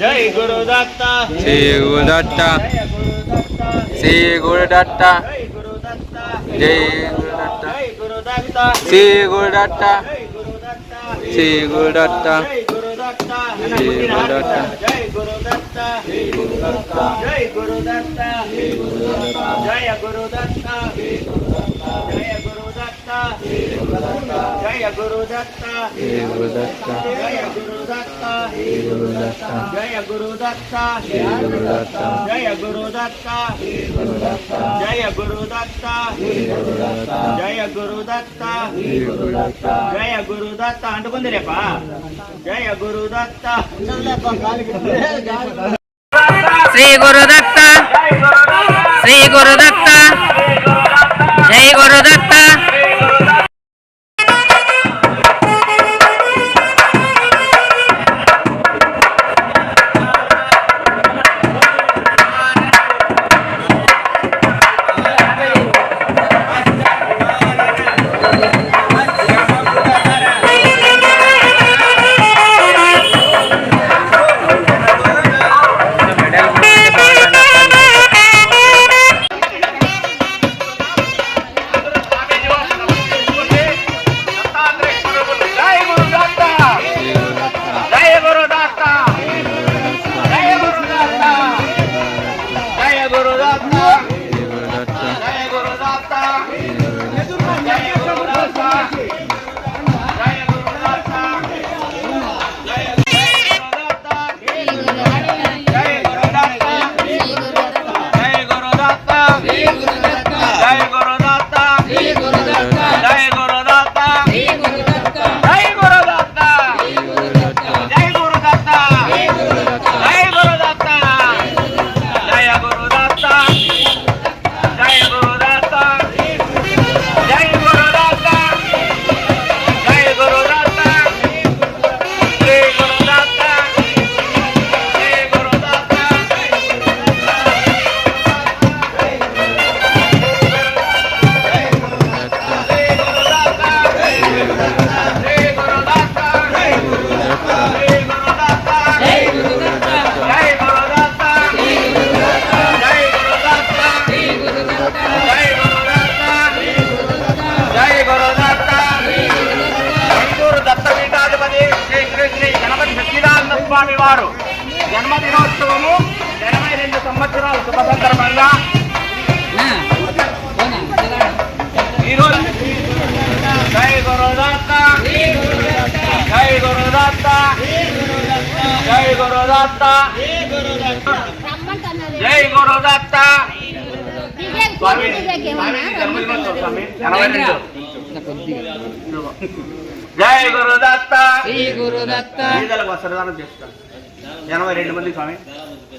జై గురుదత్త శ్రీ గురుదత్త శ్రీ గురుదత్త జై గురుదత్త శ్రీ గురుదత్త శ్రీ గురుదత్త శ్రీ గురుదత్త జై గురుదత్త జై గురుదత్త జై గురుదత్త జయ గురుదత్త జయ గురుదత్త జయ గురుదత్త శ్రీ గురుదత్త జయ గురుదత్త జయ గురుదత్త జయ గురుదత్త జయ గురుదత్త జయ గురుదత్త జయ గురుదత్త అంటుకుంది రేపా జయ గురుదత్త శ్రీ గురుదత్త శ్రీ గురుదత్త జై గురుదత్త స్వామి వారు జన్మదినోత్సవము 82 సంవత్సరాల శుభ సందర్భంగా ఈరోజు జై గురుదత్త జై గురుదత్త జై గురుదత్త జై గురుదత్త స్వామి జన్మదినోత్సవం స్వామి 82 జై గురుదత్త శ్రీ గురుదత్త ఈదలకు వస్త్రదానం చేస్తాను 82 మంది స్వామి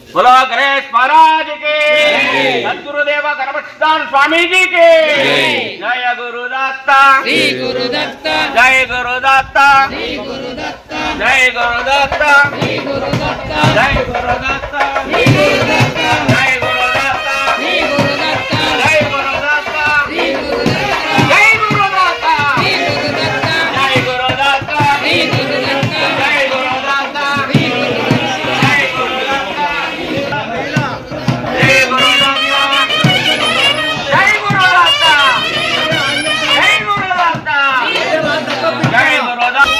बोलो गणेश महाराज के सद्गुरुदेव गणपतिदान स्वामी जी के जय गुरुदत्ता श्री गुरुदत्ता जय गुरुदत्ता श्री गुरुदत्ता जय गुरुदत्ता श्री गुरुदत्ता जय गुरुदत्ता श्री गुरुदत्ता जय गुरुदत्ता श्री गुरुदत्ता जय गुरुदत्ता श्री गुरुदत्ता जय गुरुदत्ता श्री गुरुदत्ता जय गुरुदत्ता श्री गुरुदत्ता जय गुरुदत्ता श्री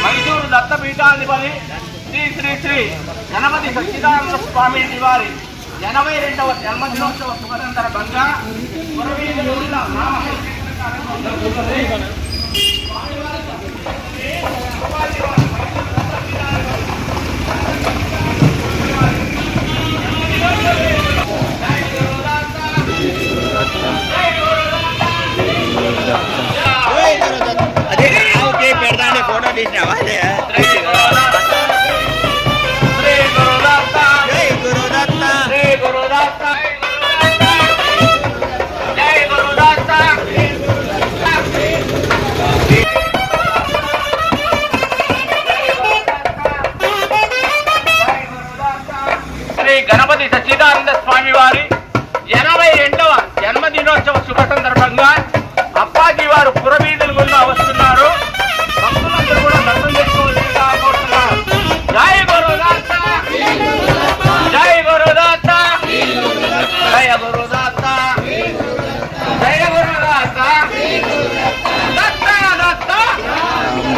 మైసూరు దత్తపీఠాధిపతి శ్రీ శ్రీ శ్రీ గణపతి సచ్చిదానంద స్వామి వారి 82వ జన్మదినోత్సవ శుభ సందర్భంగా అదే పెడతాండి ఫోటో తీసినావా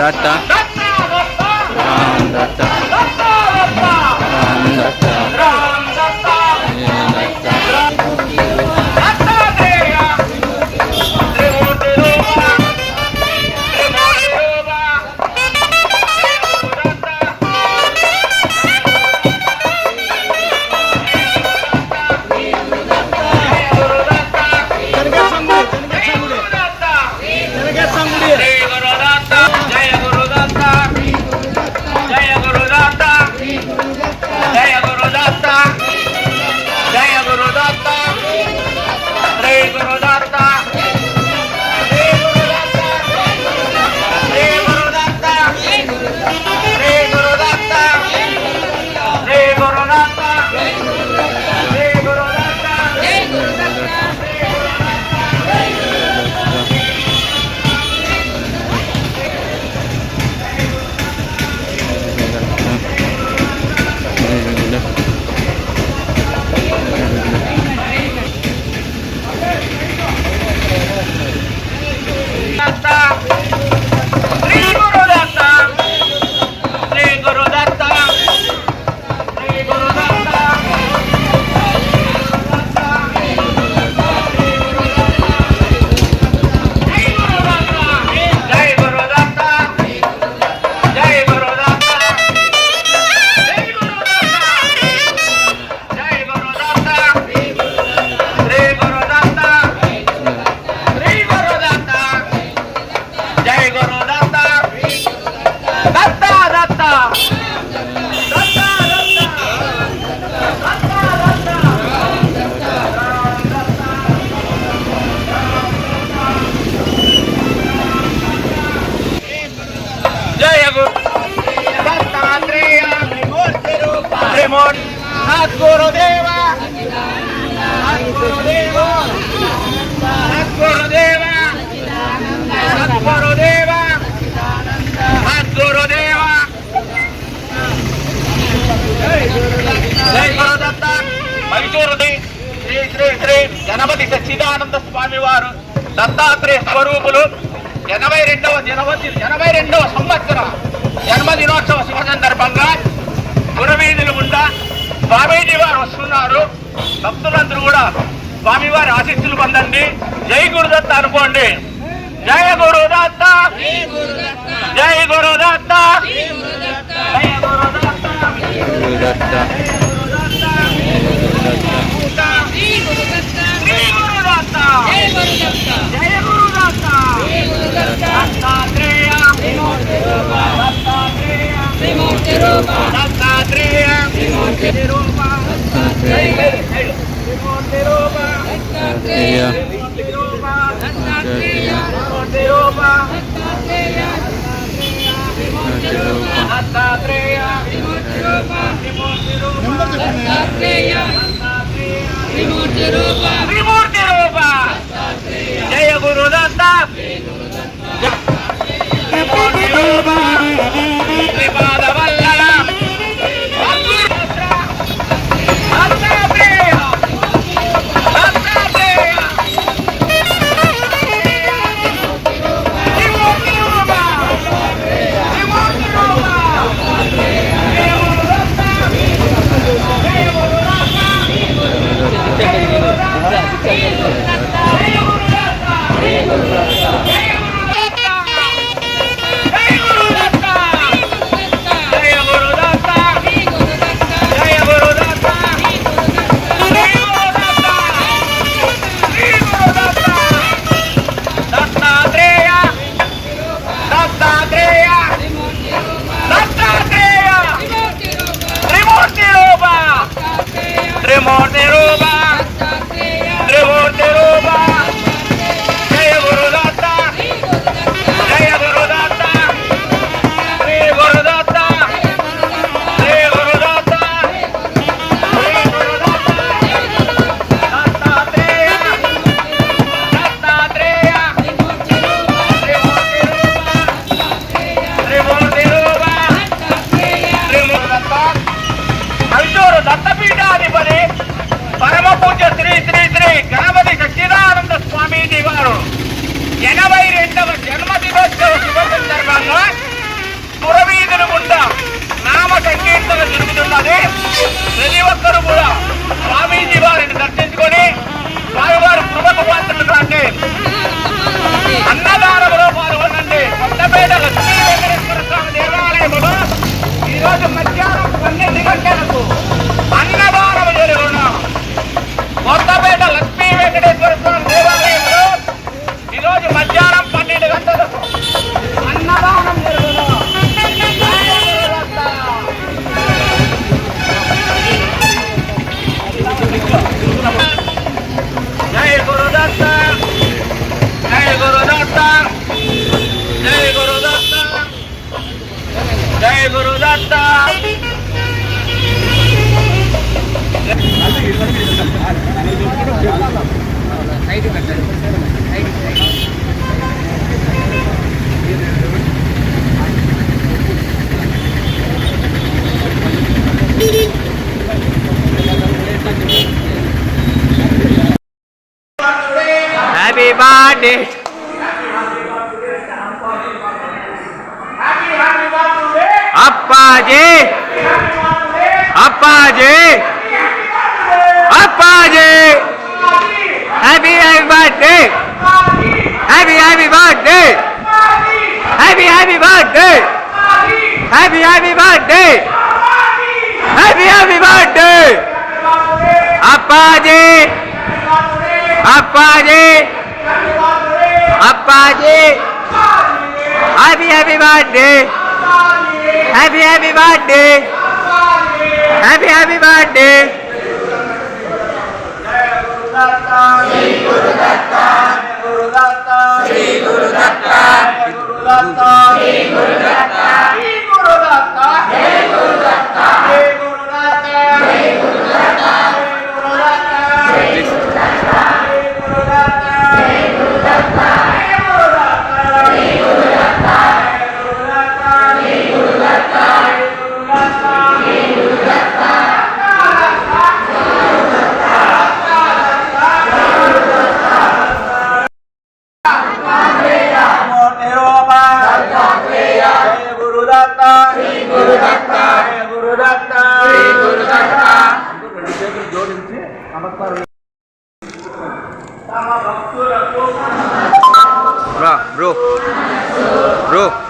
దత్త రామ్ దత్త రామ్ దత్త గణపతి సచ్చిదానంద స్వామి వారు దత్తాత్రేయ స్వరూపులు 82వ సంవత్సర జన్మదినోత్సవ శుభ సందర్భంగా గురవీధులు గుండా స్వామీజీ వారు వస్తున్నారు. భక్తులందరూ కూడా స్వామివారి ఆశీస్సులు పొందండి. జై గురుదత్త అనుకోండి. జయ గురుదత్త, జై గురుదత్త, జయ గురుదత్త. జయ గురుదత్త. జయ Gurudatta happy birthday Appaji Appaji Appaji happy happy birthday happy happy birthday happy happy birthday happy happy birthday happy happy birthday Appaji Appaji Appaji happy happy birthday happy happy birthday happy happy birthday Bro.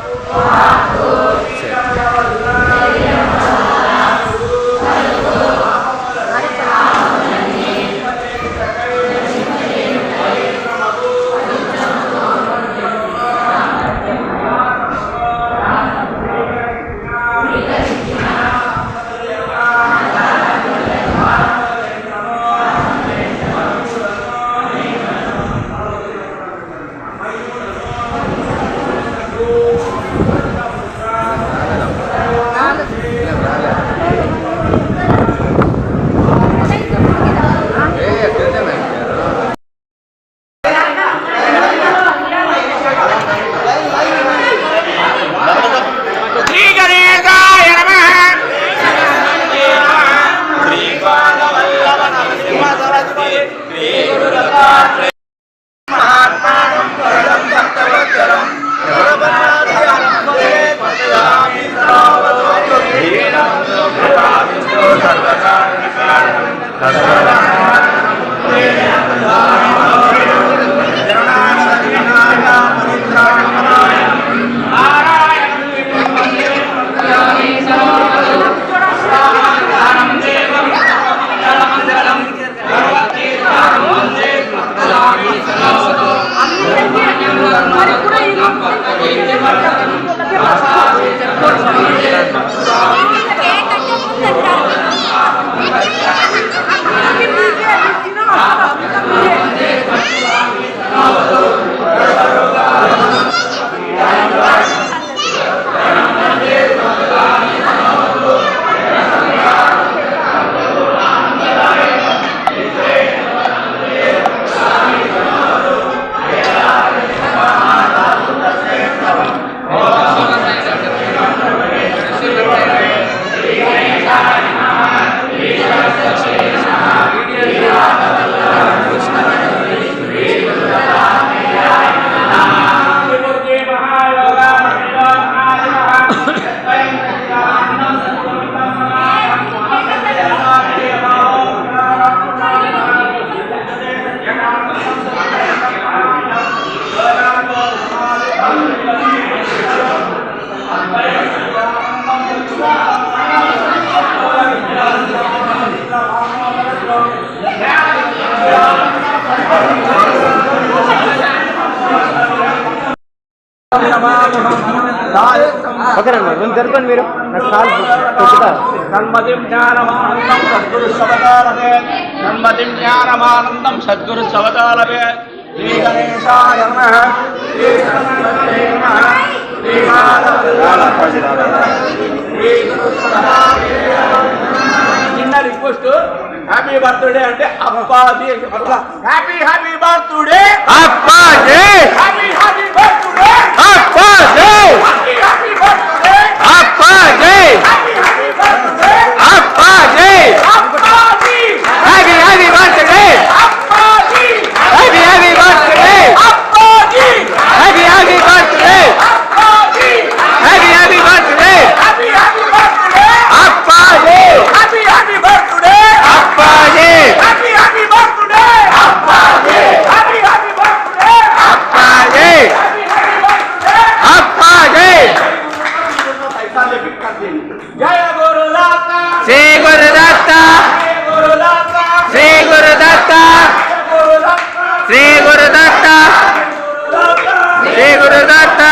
ఓకేనండి నేను తెరపండి మీరు నాకు కాల్ తొక్కుతారు సన్మతిం జ్ఞానమానందం సద్గురు సవతాలవే సన్మతిం జ్ఞానమానందం సద్గురు సవతాలవే శ్రీ గణేశాయ నమః శ్రీ గణపతయే నమః శ్రీ మాధవ శ్రీ గురు హ్యాపీ బర్త్డే అంటే Appaji happy happy birthday Appaji happy happy birthday Appaji happy birthday Appaji Appaji Appaji happy happy birthday Appaji happy happy birthday Appaji happy happy birthday Appaji happy happy birthday happy happy birthday Appaji happy happy birthday Appaji happy happy birthday Appaji happy happy birthday Appaji happy happy birthday Appaji జయ గురుదత్త శ్రీ గురుదత్త జయ Gurudatta Shri Gurudatta Shri Gurudatta Shri Gurudatta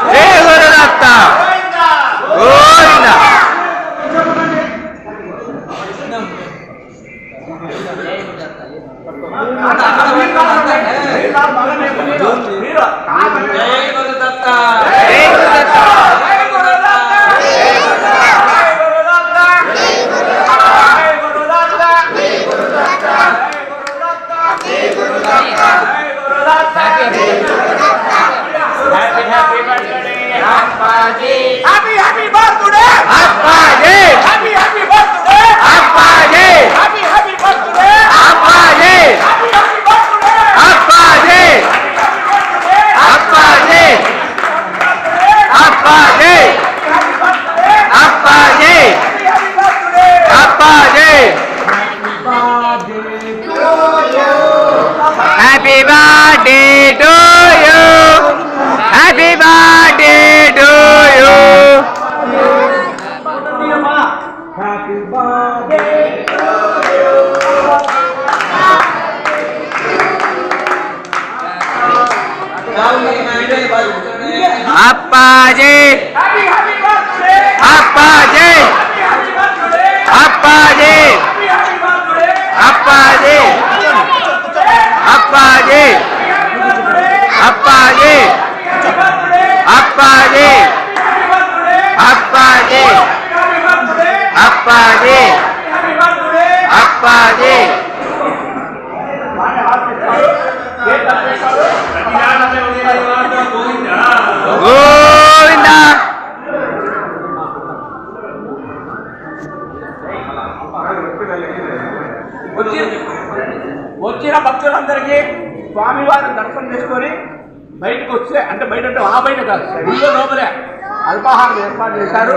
Shri Gurudatta Govinda Shri Gurudatta happy happy birthday Appaji happy happy birthday Appaji happy happy birthday Appaji happy happy birthday Appaji Appaji Appaji Appaji Appaji happy birthday to you happy birthday to you Appaji happy happy birthday Appaji happy birthday Appaji happy happy birthday Appaji Appaji Appaji Appaji Appaji Appaji Appaji Govinda వచ్చిన భక్తులందరికీ స్వామివారి దర్శనం చేసుకొని బయటకు వస్తే అంటే బయట అంటే ఆ బయట కాదు గుళ్ళో లోపలే అల్పాహారం ఏర్పాటు చేశారు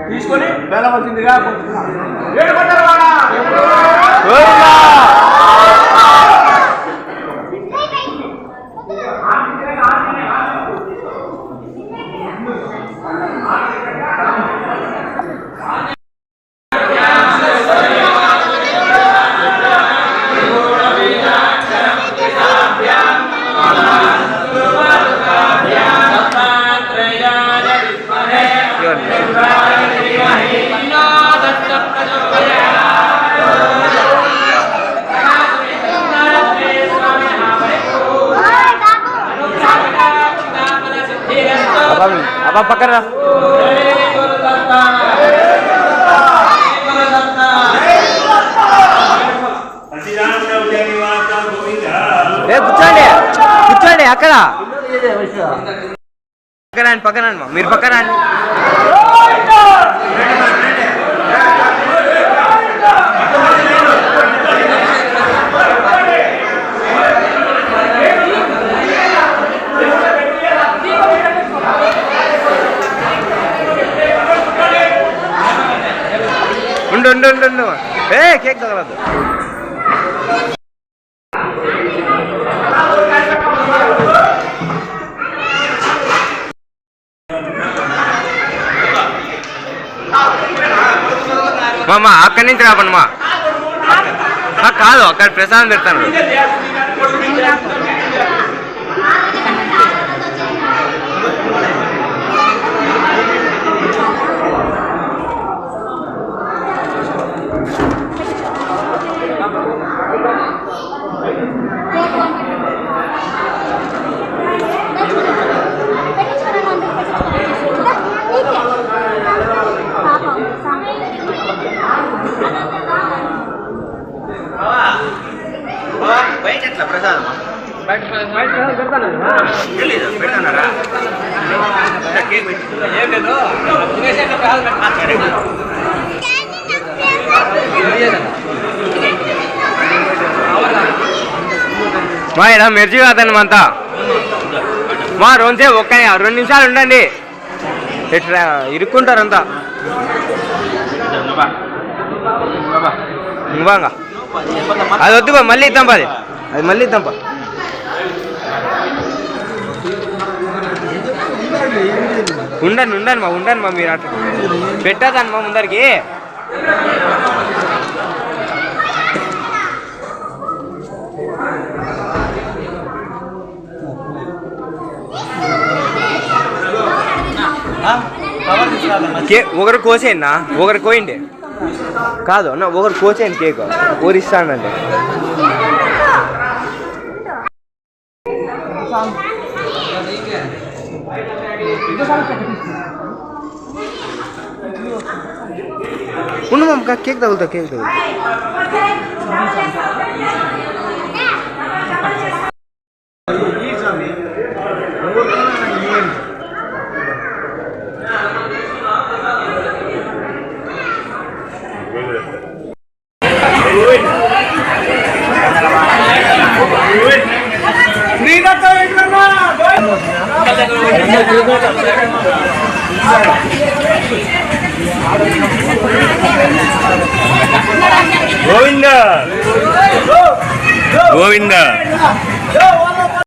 తీసుకొని వెళ్ళవలసిందిగా కోరుతున్నాను. ఏడుకొండలవాడ గోవింద అబ్బా పక్కన రా. ఏ కూర్చోండి కూర్చోండి అక్కడ పక్కన రండి మా మీరు పక్కన రండి ఉండు ఉండు ఉండు ఉండు ఏ కేక్ తగలదు మా అక్కడి నుంచి రాపండి మా కాదు అక్కడ ప్రసాదం పెడతాను తెలీదు, పెడతానారా? కేక్ పెట్టి ఏం లేదు. మా ఇలా మిర్చి కాదండి మంతా మా రోజుసేపు ఒక్క 2 నిమిషాలు ఉండండి. ఎట్లా ఇరుక్కుంటారంతా ఇంగా అది వద్దు బా, మళ్ళీ ఇద్దాం పది, అది మళ్ళీ ఇద్దాం పా. ఉండండి మా మీరు అట్లా పెట్టదని మా ముందరికి. ఒకరు కోసేయండి, ఒకరు కోయండి. కాదు అన్న, ఒకరు కోసేయండి కేక్, ఒకరు ఇస్తానండి. ఉండు మా కేక్ తగులుతా, కేక్ తగులుతా. గోవింద గోవింద